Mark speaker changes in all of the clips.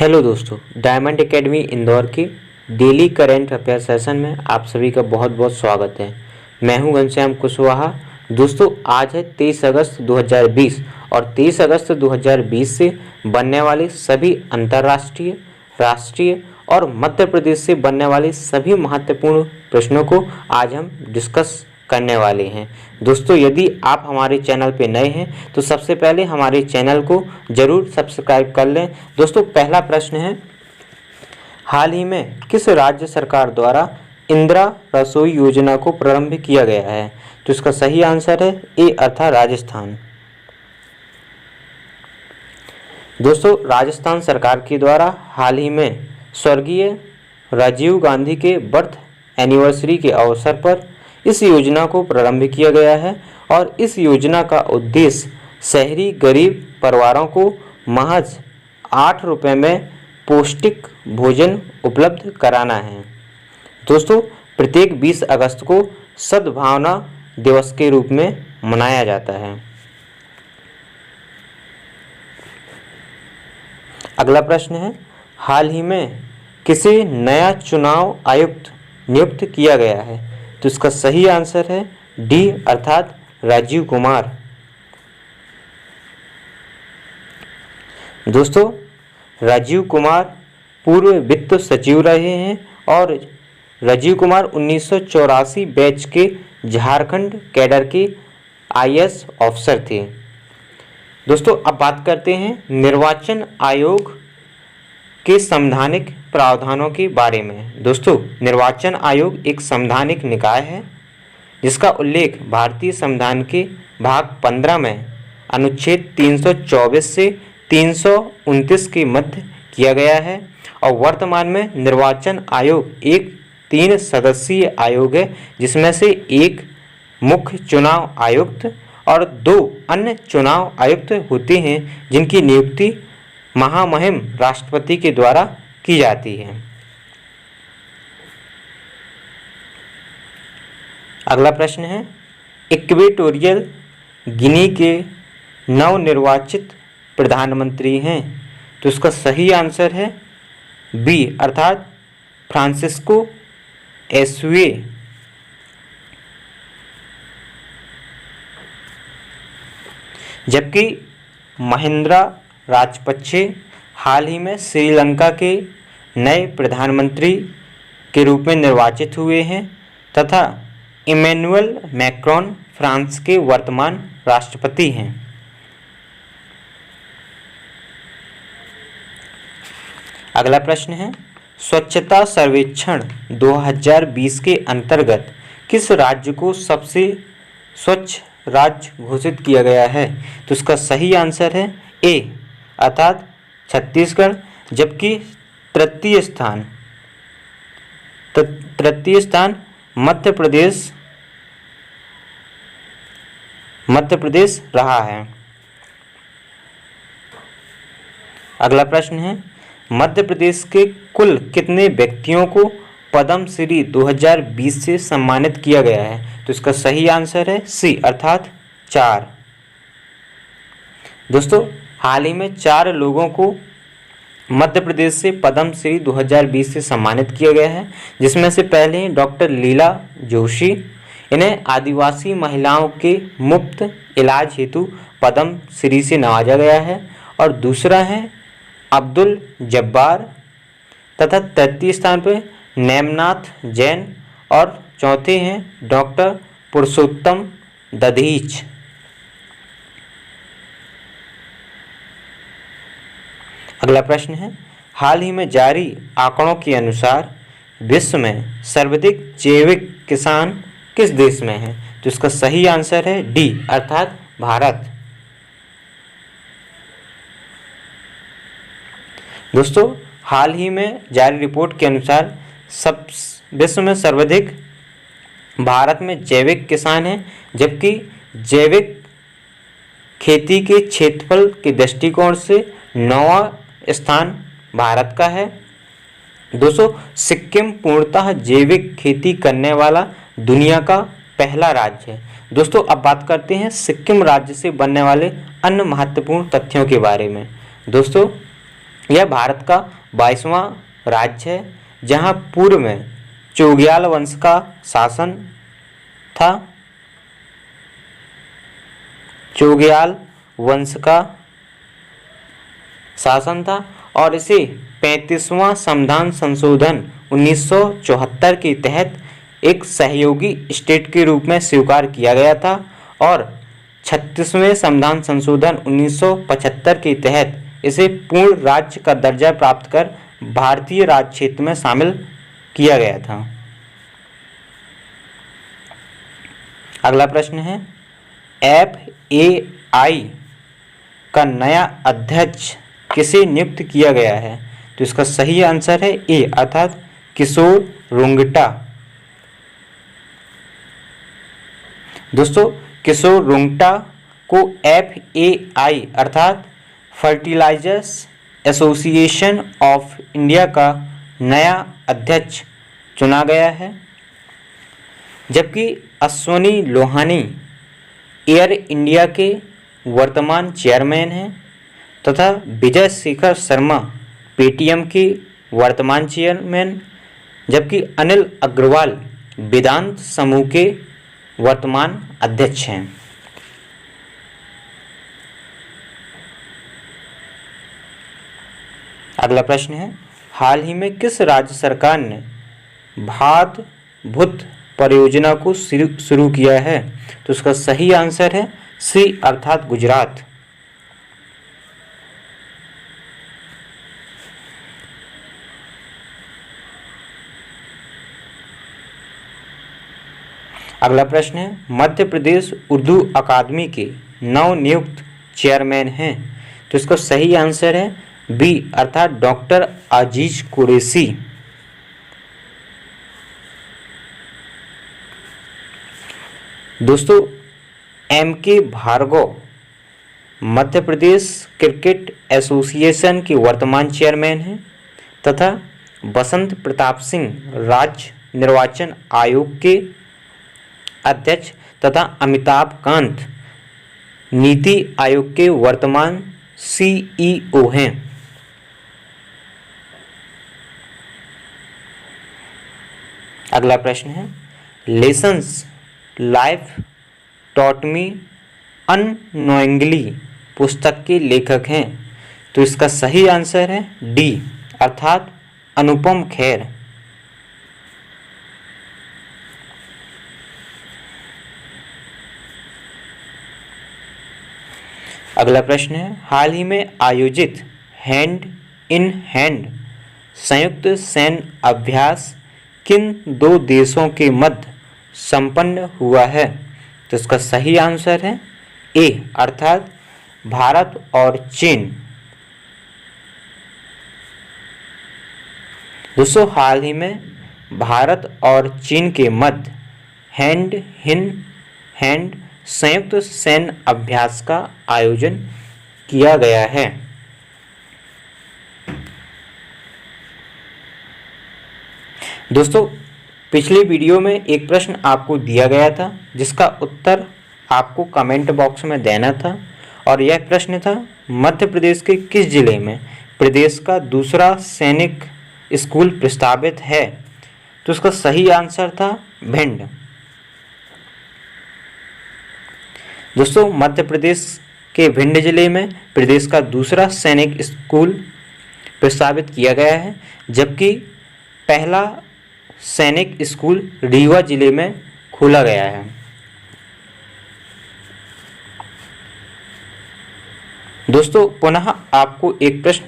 Speaker 1: Hello दोस्तों, diamond academy Indore के daily current affair session में आप सभी का बहुत बहुत स्वागत है। मैं हूं घनश्याम कुशवाहा। दोस्तों, आज है 23 अगस्त 2020 और 23 अगस्त 2020 से बनने वाले सभी अंतर्राष्ट्रीय, राष्ट्रीय और मध्य प्रदेश से बनने वाले सभी महत्वपूर्ण प्रश्नों को आज हम डिस्कस करने वाले हैं। दोस्तों, यदि आप हमारे चैनल पे नए हैं तो सबसे पहले हमारे चैनल को जरूर सब्सक्राइब कर लें। दोस्तों, पहला प्रश्न है, हाल ही में किस राज्य सरकार द्वारा इंदिरा रसोई योजना को प्रारंभ किया गया है? तो इसका सही आंसर है ए अर्थात राजस्थान। दोस्तों, राजस्थान सरकार के द्वारा हाल ही में स्वर्गीय राजीव गांधी के बर्थ एनिवर्सरी के अवसर पर इस योजना को प्रारंभ किया गया है और इस योजना का उद्देश्य शहरी गरीब परिवारों को महज 8 रुपये में पौष्टिक भोजन उपलब्ध कराना है। दोस्तों, प्रत्येक 20 अगस्त को सद्भावना दिवस के रूप में मनाया जाता है। अगला प्रश्न है, हाल ही में किसे नया चुनाव आयुक्त नियुक्त किया गया है? तो इसका सही आंसर है डी अर्थात राजीव कुमार। दोस्तों, राजीव कुमार पूर्व वित्त सचिव रहे हैं और राजीव कुमार 1984 बैच के झारखंड कैडर के आईएएस ऑफिसर थे। दोस्तों, अब बात करते हैं निर्वाचन आयोग के संवैधानिक प्रावधानों के बारे में। दोस्तों, निर्वाचन आयोग एक संवैधानिक निकाय है जिसका उल्लेख भारतीय संविधान के भाग 15 में अनुच्छेद 324 से 329 के मध्य किया गया है और वर्तमान में निर्वाचन आयोग एक 3 सदस्यीय आयोग है जिसमें से एक मुख्य चुनाव आयुक्त और 2 अन्य चुनाव आयुक्त होते हैं जिनकी नियुक्ति महामहिम राष्ट्रपति के द्वारा की जाती है। अगला प्रश्न है, इक्वेटोरियल गिनी के नवनिर्वाचित प्रधानमंत्री हैं? तो इसका सही आंसर है बी अर्थात फ्रांसिस्को एसुए। जबकि महिंद्रा राजपक्षे हाल ही में श्रीलंका के नए प्रधानमंत्री के रूप में निर्वाचित हुए हैं तथा इमैनुअल मैक्रोन फ्रांस के वर्तमान राष्ट्रपति हैं। अगला प्रश्न है, स्वच्छता सर्वेक्षण 2020 के अंतर्गत किस राज्य को सबसे स्वच्छ राज्य घोषित किया गया है? तो इसका सही आंसर है ए अर्थात छत्तीसगढ़। जबकि तृतीय स्थान मध्य प्रदेश रहा है। अगला प्रश्न है, मध्य प्रदेश के कुल कितने व्यक्तियों को पद्म श्री 2020 से सम्मानित किया गया है? तो इसका सही आंसर है सी अर्थात 4। दोस्तों, हाल ही में 4 लोगों को मध्य प्रदेश से पद्म श्री 2020 से सम्मानित किया गया है जिसमें से पहले हैं डॉक्टर लीला जोशी। इन्हें आदिवासी महिलाओं के मुफ्त इलाज हेतु पद्म श्री से नवाजा गया है और दूसरा है अब्दुल जब्बार तथा तृतीय स्थान पर नेमनाथ जैन और चौथे हैं डॉक्टर पुरुषोत्तम दधीच। अगला प्रश्न है, हाल ही में जारी आंकड़ों के अनुसार विश्व में सर्वाधिक जैविक किसान किस देश में है? तो इसका सही आंसर है डी अर्थात भारत। दोस्तों, हाल ही में जारी रिपोर्ट के अनुसार विश्व में सर्वाधिक भारत में जैविक किसान हैं जबकि जैविक खेती के क्षेत्रफल के दृष्टिकोण से 9वां स्थान भारत का है। दोस्तों, सिक्किम पूर्णतः जैविक खेती करने वाला दुनिया का पहला राज्य है। दोस्तों, अब बात करते हैं सिक्किम राज्य से बनने वाले अन्य महत्वपूर्ण तथ्यों के बारे में। दोस्तों, यह भारत का 22वां राज्य है जहां पूर्व में चोग्याल वंश का शासन था। चोग्याल वंश का शासन था और इसे 35वां संविधान संशोधन 1974 के तहत एक सहयोगी स्टेट के रूप में स्वीकार किया गया था और 36वें संविधान संशोधन 1975 के तहत इसे पूर्ण राज्य का दर्जा प्राप्त कर भारतीय राज्य क्षेत्र में शामिल किया गया था। अगला प्रश्न है, FAI का नया अध्यक्ष किसे नियुक्त किया गया है? तो इसका सही आंसर है ए अर्थात किशोर रुंगटा। दोस्तों, किशोर रुंगटा को FAI अर्थात फर्टिलाइजर्स एसोसिएशन ऑफ इंडिया का नया अध्यक्ष चुना गया है, जबकि अश्वनी लोहानी एयर इंडिया के वर्तमान चेयरमैन हैं तथा विजय शेखर शर्मा पेटीएम के वर्तमान चेयरमैन, जबकि अनिल अग्रवाल वेदांत समूह के वर्तमान अध्यक्ष हैं। अगला प्रश्न है, हाल ही में किस राज्य सरकार ने भात भुत परियोजना को शुरू किया है? तो उसका सही आंसर है सी अर्थात गुजरात। अगला प्रश्न है, मध्य प्रदेश उर्दू अकादमी के नवनियुक्त चेयरमैन हैं? तो इसका सही आंसर है बी अर्थात डॉक्टर अजीज कुरैशी। दोस्तों, MK Bhargava Madhya Pradesh cricket association के वर्तमान चेयरमैन हैं तथा बसंत प्रताप सिंह राज्य निर्वाचन आयोग के अध्यक्ष तथा अमिताभ कांत नीति आयोग के वर्तमान CEO हैं। अगला प्रश्न है, lessons life taught me unknowingly पुस्तक के लेखक हैं? तो इसका सही आंसर है डी अर्थात अनुपम खेर। अगला प्रश्न है, हाल ही में आयोजित हैंड इन हैंड संयुक्त सैन्य अभ्यास किन दो देशों के मध्य संपन्न हुआ है? तो इसका सही आंसर है ए अर्थात भारत और चीन। दोस्तों, हाल ही में भारत और चीन के मध्य हैंड इन हैंड संयुक्त सैन्य अभ्यास का आयोजन किया गया है। दोस्तों, पिछले वीडियो में एक प्रश्न आपको दिया गया था जिसका उत्तर आपको कमेंट बॉक्स में देना था और यह प्रश्न था, मध्य प्रदेश के किस जिले में प्रदेश का दूसरा सैनिक स्कूल प्रस्तावित है? तो उसका सही आंसर था भिंड। दोस्तों, मध्य प्रदेश के भिंड जिले में प्रदेश का दूसरा सैनिक स्कूल प्रस्तावित किया गया है, जबकि पहला सैनिक स्कूल रीवा जिले में खोला गया है। दोस्तों, पुनः आपको एक प्रश्न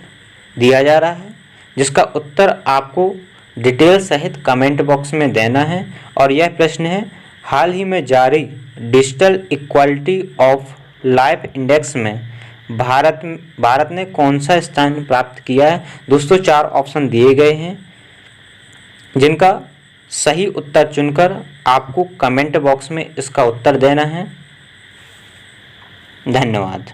Speaker 1: दिया जा रहा है जिसका उत्तर आपको डिटेल सहित कमेंट बॉक्स में देना है और यह प्रश्न है, हाल ही में जारी digital equality of life index में भारत ने कौन सा स्थान प्राप्त किया है? दोस्तों, 4 ऑप्शन दिए गए हैं जिनका सही उत्तर चुनकर आपको कमेंट बॉक्स में इसका उत्तर देना है। धन्यवाद।